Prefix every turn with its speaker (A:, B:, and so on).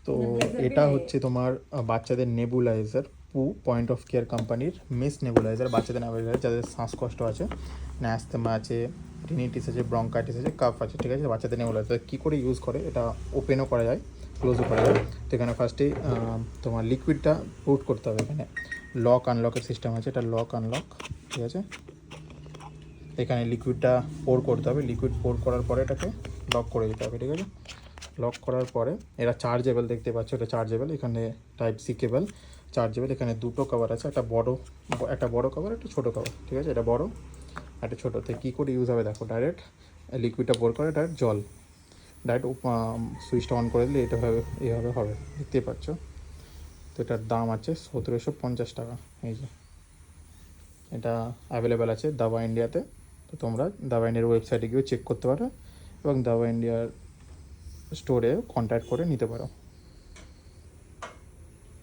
A: তো এটা হচ্ছে তোমার বাচ্চাদের নেবুলাইজার, পু পয়েন্ট অফ কেয়ার কোম্পানির মিস নেবুলাইজার, বাচ্চাদের নেবুলাইজার যাদের শ্বাসকষ্ট আছে, ন্যাস্থেমা আছে, রিনিটিস আছে, ব্রঙ্কাইটিস আছে, কাফ আছে, ঠিক আছে, বাচ্চাদের নেবুলাইজার কী করে ইউজ করে, এটা ওপেনও করা যায়, ক্লোজও করা যায়। তো এখানে ফার্স্টেই তোমার লিকুইডটা পুট করতে হবে, এখানে লক আনলকের সিস্টেম আছে, এটা লক আনলক, ঠিক আছে। এখানে লিকুইডটা পোর করতে হবে, লিকুইড পোর করার পরে এটাকে লক করে দিতে হবে, ঠিক আছে। লক করার পরে এটা চার্জেবল, দেখতে পাচ্ছ এটা চার্জেবল, এখানে টাইপ সি কেবল চার্জেবল, এখানে দুটো কভার আছে, একটা বড় কভার, একটা ছোটো কভার, ঠিক আছে, এটা বড় একটা ছোটোতে কী করে ইউজ হবে দেখো, ডাইরেক্ট লিকুইডটা পোর করে ডাইরেক্ট জল, ডাইরেক্ট সুইচটা অন করে দিলে এইভাবে হবে, দেখতেই পাচ্ছ। তো এটার দাম আছে 1750 টাকা, এই যে এটা অ্যাভেলেবেল আছে দাবা ইন্ডিয়াতে। তো তোমরা দাবা ইন্ডিয়ার ওয়েবসাইটে গিয়েও চেক করতে পারো এবং দাবা ইন্ডিয়ার স্টোরে কন্ট্যাক্ট করে নিতে পারো।